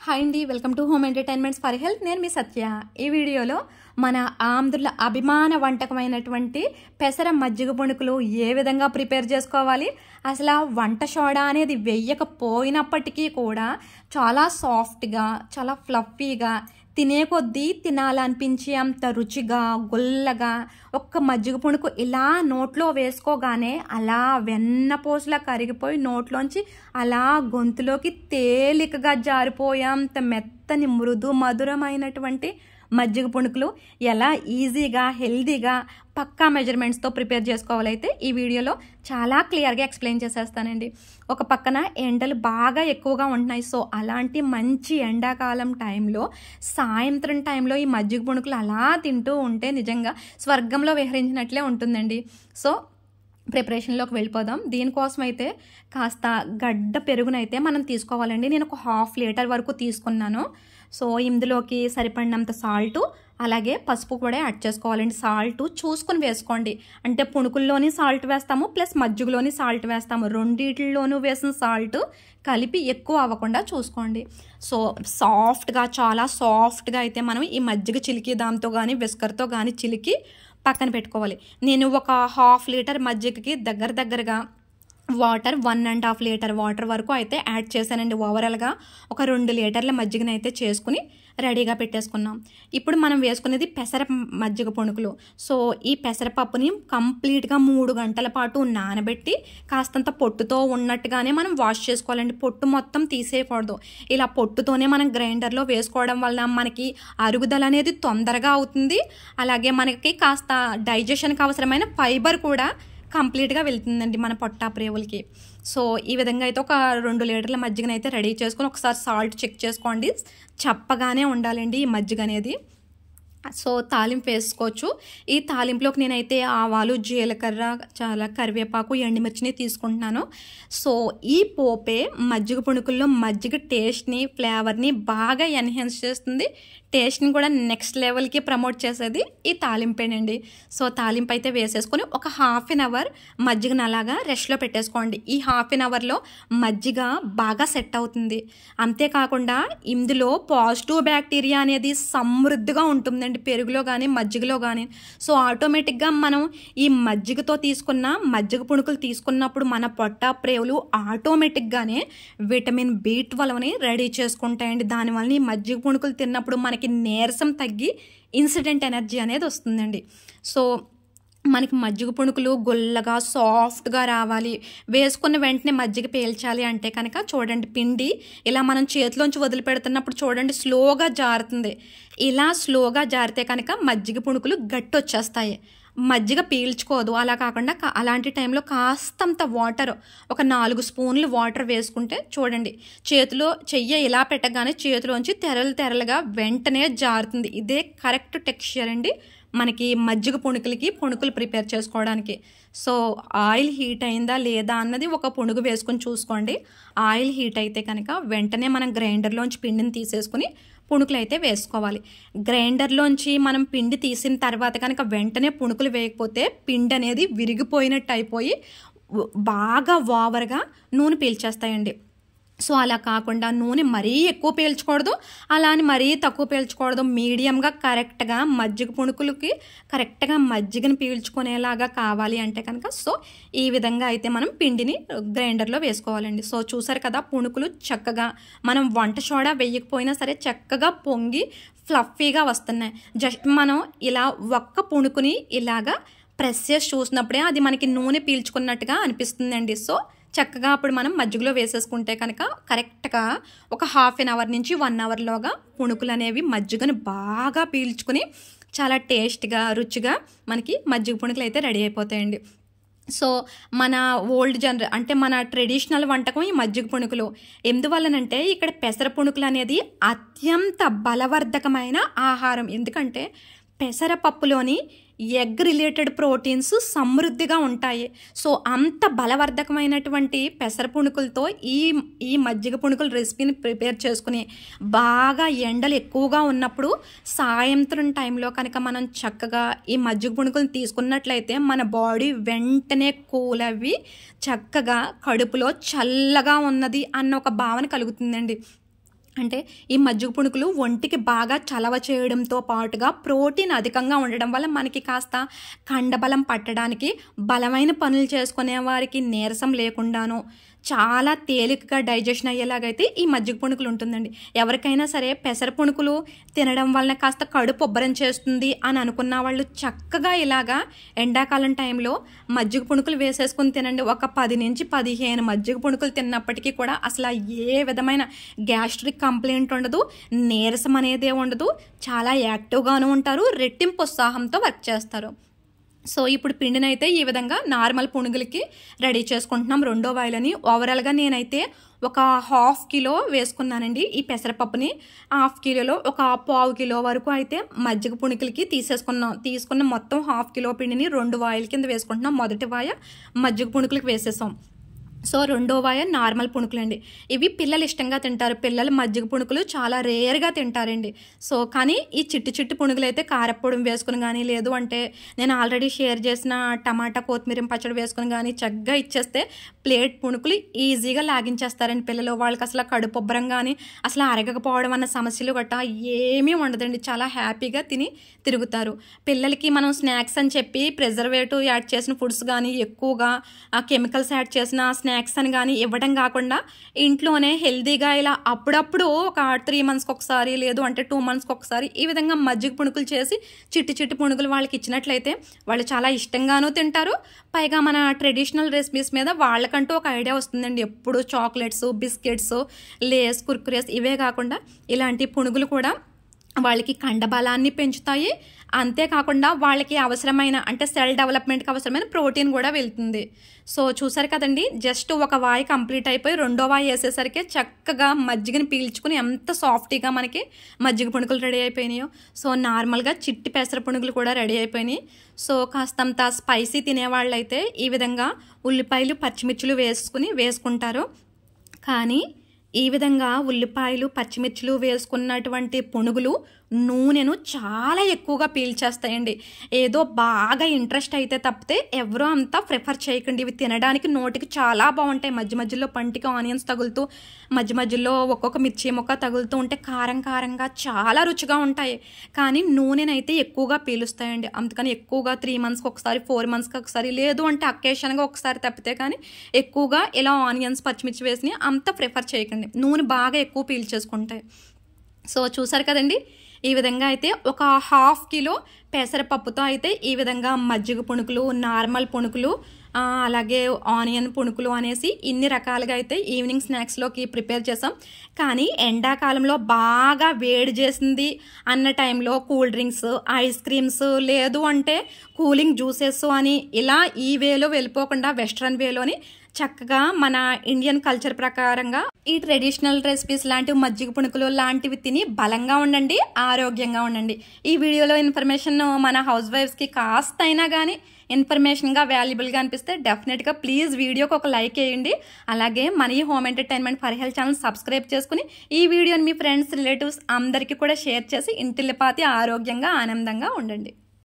Hi అండి, welcome to home entertainments for health. నేను మీ సత్య. ఈ వీడియోలో మన ఆంధ్రుల అభిమాన వంటకమైనటువంటి పెసర మజ్జిగ పుణుకులు ఏ విధంగా ప్రిపేర్ చేసుకోవాలి, అసలు వంట సోడా అనేది వేయకపోయినప్పటికీ కూడా చాలా సాఫ్ట్గా, చాలా ఫ్లఫీగా, తినే కొద్దీ తినాలనిపించే అంత రుచిగా, గుల్లగా, ఒక్క మజ్జిగ పుణుకు ఇలా నోట్లో వేసుకోగానే అలా వెన్నపోసలా కరిగిపోయి నోట్లోంచి అలా గొంతులోకి తేలికగా జారిపోయేంత మెత్తని మృదు మధురమైనటువంటి మజ్జిగ పుణుకులు ఎలా ఈజీగా, హెల్దీగా, పక్కా మెజర్మెంట్స్తో ప్రిపేర్ చేసుకోవాలైతే ఈ వీడియోలో చాలా క్లియర్గా ఎక్స్ప్లెయిన్ చేసేస్తానండి. ఒక పక్కన ఎండలు బాగా ఎక్కువగా ఉంటున్నాయి. సో అలాంటి మంచి ఎండాకాలం టైంలో, సాయంత్రం టైంలో ఈ మజ్జిగ పుణుకులు అలా తింటూ ఉంటే నిజంగా స్వర్గంలో విహరించినట్లే ఉంటుందండి. సో ప్రిపరేషన్లోకి వెళ్ళిపోదాం. దీనికోసం అయితే కాస్త గడ్డ పెరుగునైతే మనం తీసుకోవాలండి. నేను ఒక 1/2 లీటర్ వరకు తీసుకున్నాను. సో ఇందులోకి సరిపడినంత సాల్టు, అలాగే పసుపు కూడా యాడ్ చేసుకోవాలండి. సాల్ట్ చూసుకుని వేసుకోండి. అంటే పుణుకుల్లోని సాల్ట్ వేస్తాము, ప్లస్ మజ్జిగలోని సాల్ట్ వేస్తాము. రెండిట్లోనూ వేసిన సాల్ట్ కలిపి ఎక్కువ అవ్వకుండా చూసుకోండి. సో సాఫ్ట్గా, చాలా సాఫ్ట్గా అయితే మనం ఈ మజ్జిగ చిలికి దాంతో కానీ విస్కర్తో కానీ చిలికి పక్కన పెట్టుకోవాలి. నేను ఒక 1/2 లీటర్ మజ్జిగకి దగ్గరగా వాటర్ 1.5 లీటర్ వాటర్ వరకు అయితే యాడ్ చేశానండి. ఓవరాల్గా ఒక 2 లీటర్ల మజ్జిగని అయితే చేసుకుని రెడీగా పెట్టేసుకున్నాం. ఇప్పుడు మనం వేసుకునేది పెసర మజ్జిగ పుణుకులు. సో ఈ పెసరపప్పుని కంప్లీట్గా 3 గంటల పాటు నానబెట్టి కాస్తంత పొట్టుతో ఉన్నట్టుగానే మనం వాష్ చేసుకోవాలండి. పొట్టు మొత్తం తీసేయకూడదు. ఇలా పొట్టుతోనే మనం గ్రైండర్లో వేసుకోవడం వలన మనకి అరుగుదల అనేది తొందరగా అవుతుంది. అలాగే మనకి కాస్త డైజెషన్కి అవసరమైన ఫైబర్ కూడా కంప్లీట్గా వెళ్తుందండి మన పొట్ట ప్రేవులకి. సో ఈ విధంగా అయితే ఒక 2 లీటర్ల మజ్జిగను అయితే రెడీ చేసుకొని ఒకసారి సాల్ట్ చెక్ చేసుకోండి. చప్పగానే ఉండాలండి ఈ మజ్జిగ అనేది. సో తాలింపు వేసుకోవచ్చు. ఈ తాలింపులోకి నేనైతే ఆవాలు, జీలకర్ర, చాలా కరివేపాకు, ఎండుమిర్చిని తీసుకుంటున్నాను. సో ఈ పోపే మజ్జిగ పుణుకుల్లో మజ్జిగ టేస్ట్ని, ఫ్లేవర్ని బాగా ఎన్హాన్స్ చేస్తుంది. టేస్ట్ని కూడా నెక్స్ట్ లెవెల్కి ప్రమోట్ చేసేది ఈ తాలింపేనండి. సో తాలింపు అయితే వేసేసుకొని ఒక 1/2 అవర్ మజ్జిగను అలాగా రెస్ట్లో పెట్టేసుకోండి. ఈ 1/2 అవర్లో మజ్జిగ బాగా సెట్ అవుతుంది. అంతేకాకుండా ఇందులో పాజిటివ్ బ్యాక్టీరియా అనేది సమృద్ధిగా ఉంటుందండి, పెరుగులో కానీ మజ్జిగలో కానీ. సో ఆటోమేటిక్గా మనం ఈ మజ్జిగతో తీసుకున్న మజ్జిగ పుణుకులు తీసుకున్నప్పుడు మన పొట్ట ప్రేవులు ఆటోమేటిక్గానే విటమిన్ B12ని రెడీ చేసుకుంటాయండి. దానివల్ల ఈ మజ్జిగ పుణుకులు తిన్నప్పుడు మనకి నీరసం తగ్గి ఇన్సిడెంట్ ఎనర్జీ అనేది వస్తుందండి. సో మనకి మజ్జిగ పుణుకులు గుల్లగా, సాఫ్ట్గా రావాలి, వేసుకున్న వెంటనే మజ్జిగ పీల్చాలి అంటే కనుక చూడండి, పిండి ఇలా మనం చేతిలోంచి వదిలిపెడుతున్నప్పుడు చూడండి స్లోగా జారుతుంది. ఇలా స్లోగా జారితే కనుక మజ్జిగ పుణుకులు గట్టి వచ్చేస్తాయి, మజ్జిగ పీల్చుకోదు. అలా కాకుండా అలాంటి టైంలో కాస్తంత వాటర్, ఒక 4 స్పూన్లు వాటర్ వేసుకుంటే చూడండి చేతిలో చెయ్యి ఇలా పెట్టగానే చేతిలోంచి తెరలుగా వెంటనే జారుతుంది. ఇదే కరెక్ట్ టెక్స్చర్ అండి మనకి మజ్జిగ పుణుకులు ప్రిపేర్ చేసుకోవడానికి. సో ఆయిల్ హీట్ అయిందా లేదా అన్నది ఒక పుణుగు వేసుకొని చూసుకోండి. ఆయిల్ హీట్ అయితే కనుక వెంటనే మనం గ్రైండర్లోంచి పిండిని తీసేసుకుని పుణుకులు అయితే వేసుకోవాలి. గ్రైండర్లోంచి మనం పిండి తీసిన తర్వాత కనుక వెంటనే పుణుకులు వేయకపోతే పిండి అనేది విరిగిపోయినట్టు అయిపోయి బాగా ఓవర్గా నూనె పీల్చేస్తాయండి. సో అలా కాకుండా నూనె మరీ ఎక్కువ పీల్చకూడదు, అలా అని మరీ తక్కువ పీల్చకూడదు. మీడియంగా కరెక్ట్గా మజ్జిగ పుణుకులకి కరెక్ట్గా మజ్జిగని పీల్చుకునేలాగా కావాలి అంటే కనుక సో ఈ విధంగా అయితే మనం పిండిని గ్రైండర్లో వేసుకోవాలండి. సో చూసారు కదా, పుణుకులు చక్కగా మనం వంట సోడా వేయకపోయినా సరే చక్కగా పొంగి ఫ్లఫీగా వస్తున్నాయి. జస్ట్ మనం ఇలా ఒక్క పుణుకుని ఇలాగా ప్రెస్ చేసి చూసినప్పుడే అది మనకి నూనె పీల్చుకున్నట్టుగా అనిపిస్తుందండి. సో చక్కగా అప్పుడు మనం మజ్జిగలో వేసేసుకుంటే కనుక కరెక్ట్గా ఒక 1/2 అవర్ నుంచి 1 అవర్లోగా పుణుకులు అనేవి మజ్జిగను బాగా పీల్చుకుని చాలా టేస్ట్గా, రుచిగా మనకి మజ్జిగ పుణుకులు అయితే రెడీ అయిపోతాయండి. సో మన అంటే మన ట్రెడిషనల్ వంటకం ఈ మజ్జిగ పుణుకులు. ఎందువల్లనంటే ఇక్కడ పెసర పుణుకులు అనేది అత్యంత బలవర్ధకమైన ఆహారం. ఎందుకంటే పెసరపప్పులోని ఎగ్ రిలేటెడ్ ప్రోటీన్స్ సమృద్ధిగా ఉంటాయి. సో అంత బలవర్ధకమైనటువంటి పెసర పుణుకులతో ఈ మజ్జిగ పుణుకుల రెసిపీని ప్రిపేర్ చేసుకుని బాగా ఎండలు ఎక్కువగా ఉన్నప్పుడు సాయంత్రం టైంలో కనుక మనం చక్కగా ఈ మజ్జిగ పుణుకులను తీసుకున్నట్లయితే మన బాడీ వెంటనే కూల్ అవ్వి చక్కగా కడుపులో చల్లగా ఉన్నది అన్న ఒక భావన కలుగుతుందండి. అంటే ఈ మజ్జిగ పుణుకులు ఒంటికి బాగా చలవ చేయడంతో పాటుగా ప్రోటీన్ అధికంగా ఉండడం వల్ల మనకి కాస్త కండబలం పట్టడానికి, బలమైన పనులు చేసుకునే వారికి నీరసం లేకుండాను చాలా తేలికగా డైజెషన్ అయ్యేలాగైతే ఈ మజ్జిగ పుణుకులు ఉంటుందండి. ఎవరికైనా సరే పెసర పుణుకులు తినడం వలన కాస్త కడుపు ఉబ్బరం చేస్తుంది అని అనుకున్న వాళ్ళు చక్కగా ఇలాగా ఎండాకాలం టైంలో మజ్జిగ పుణుకులు వేసేసుకుని తినండి. ఒక 10 నుంచి 15 మజ్జిగ పుణుకులు తిన్నప్పటికీ కూడా అసలు ఏ విధమైన గ్యాస్ట్రిక్ కంప్లైంట్ ఉండదు, నీరసం అనేదే ఉండదు, చాలా యాక్టివ్గాను ఉంటారు, రెట్టింపు ఉత్సాహంతో వర్క్ చేస్తారు. సో ఇప్పుడు పిండినైతే ఈ విధంగా నార్మల్ పునుగులకి రెడీ చేసుకుంటున్నాం. రెండో వాయిలని ఓవరాల్గా నేనైతే ఒక 1/2 కిలో వేసుకున్నానండి. ఈ పెసరపప్పుని 1/2 కిలోలో ఒక 1/4 కిలో వరకు అయితే మజ్జిగ పుణుకులకి తీసుకున్న మొత్తం 1/2 కిలో పిండిని 2 వాయిల కింద వేసుకుంటున్నాం. మొదటి వాయ మజ్జిగ పుణుకులకి వేసేసాం. సో రెండో వాయ నార్మల్ పుణుకులు అండి. ఇవి పిల్లలు ఇష్టంగా తింటారు. పిల్లలు మజ్జిగ పుణుకులు చాలా రేర్గా తింటారండి. సో కానీ ఈ చిట్టి పుణుకులు అయితే కారప్పొడి వేసుకుని కానీ, లేదు అంటే నేను ఆల్రెడీ షేర్ చేసిన టమాటా కొత్తిమీర పచ్చడి వేసుకుని కానీ చక్కగా ఇచ్చేస్తే ప్లేట్ పుణుకులు ఈజీగా లాగించేస్తారండి పిల్లలు. వాళ్ళకి అసలు కడుపు ఉబ్బరం కానీ అసలు అరగకపోవడం అన్న సమస్యలు గట్టా ఏమీ ఉండదండి. చాలా హ్యాపీగా తిని తిరుగుతారు. పిల్లలకి మనం స్నాక్స్ అని చెప్పి ప్రిజర్వేటివ్ యాడ్ చేసిన ఫుడ్స్ కానీ, ఎక్కువగా కెమికల్స్ యాడ్ చేసిన స్నాక్స్ అని కానీ ఇవ్వడం కాకుండా ఇంట్లోనే హెల్తీగా ఇలా అప్పుడప్పుడు ఒక 3 మంత్స్కి ఒకసారి, లేదు అంటే 2 మంత్స్కి ఒకసారి ఈ విధంగా మజ్జిగ పుణుకులు చేసి చిట్టి పుణుకులు వాళ్ళకి ఇచ్చినట్లయితే వాళ్ళు చాలా ఇష్టంగానూ తింటారు. పైగా మన ట్రెడిషనల్ రెసిపీస్ మీద వాళ్ళకంటూ ఒక ఐడియా వస్తుందండి. ఎప్పుడు చాక్లెట్స్, బిస్కెట్స్, లేస్, కుర్కురేస్ ఇవే కాకుండా ఇలాంటి పునుగులు కూడా వాళ్ళకి కండబలాన్ని పెంచుతాయి. అంతేకాకుండా వాళ్ళకి అవసరమైన అంటే సెల్ డెవలప్మెంట్కి అవసరమైన ప్రోటీన్ కూడా వెళ్తుంది. సో చూసారు కదండి, జస్ట్ ఒక వాయి కంప్లీట్ అయిపోయి రెండో వాయి వేసేసరికి చక్కగా మజ్జిగని పీల్చుకుని ఎంత సాఫ్టీగా మనకి మజ్జిగ పుణుకులు రెడీ అయిపోయినాయో. సో నార్మల్గా చిట్టి పెసర పుణుకులు కూడా రెడీ అయిపోయినాయి. సో కాస్తంత స్పైసీ తినేవాళ్ళు అయితే ఈ విధంగా ఉల్లిపాయలు, పచ్చిమిర్చులు వేసుకుంటారు. కానీ ఈ విధంగా ఉల్లిపాయలు, పచ్చిమిర్చులు వేసుకున్నటువంటి పునుగులు నూనెను చాలా ఎక్కువగా పీల్చేస్తాయండి. ఏదో బాగా ఇంట్రెస్ట్ అయితే తప్పితే ఎవరో అంతా ప్రిఫర్ చేయకండి. ఇవి తినడానికి నోటికి చాలా బాగుంటాయి. మధ్యలో పంటికి ఆనియన్స్ తగులుతూ, మధ్యలో ఒక్కొక్క మిర్చి ముక్క తగులుతూ ఉంటే కారంగా చాలా రుచిగా ఉంటాయి. కానీ నూనెనైతే ఎక్కువగా పీలుస్తాయండి. అందుకని ఎక్కువగా 3 మంత్స్కి ఒకసారి, 4 మంత్స్కి ఒకసారి, లేదు అంటే అకేషన్గా ఒకసారి తప్పితే కానీ ఎక్కువగా ఇలా ఆనియన్స్, పచ్చిమిర్చి వేసి అంత ప్రిఫర్ చేయకండి. నూనె బాగా ఎక్కువ పీల్చేసుకుంటాయి. సో చూసారు కదండి, ఈ విధంగా అయితే ఒక 1/2 కిలో పెసరపప్పుతో అయితే ఈ విధంగా మజ్జిగ పుణుకులు, నార్మల్ పుణుకులు, అలాగే ఆనియన్ పుణుకులు అనేసి ఇన్ని రకాలుగా అయితే ఈవినింగ్ స్నాక్స్లోకి ప్రిపేర్ చేసాం. కానీ ఎండాకాలంలో బాగా వేడి చేసింది అన్న టైంలో కూల్ డ్రింక్స్, ఐస్ క్రీమ్స్, లేదు అంటే కూలింగ్ జ్యూసెస్ అని ఇలా ఈ వేలో వెళ్ళిపోకుండా వెస్ట్రన్ వేలోని చక్కగా మన ఇండియన్ కల్చర్ ప్రకారంగా ఈ ట్రెడిషనల్ రెసిపీస్ లాంటివి మజ్జిగ పుణుకులు లాంటివి తిని బలంగా ఉండండి, ఆరోగ్యంగా ఉండండి. ఈ వీడియోలో ఇన్ఫర్మేషన్ మన హౌస్ వైఫ్స్కి కాస్త అయినా కానీ ఇన్ఫర్మేషన్గా వాల్యుబుల్గా అనిపిస్తే డెఫినెట్గా ప్లీజ్ వీడియోకి ఒక లైక్ వేయండి. అలాగే మన ఈ home entertainment for health channel subscribe చేసుకుని ఈ వీడియోని మీ ఫ్రెండ్స్, రిలేటివ్స్ అందరికీ కూడా షేర్ చేసి ఇంటిల్లిపాతి ఆరోగ్యంగా, ఆనందంగా ఉండండి.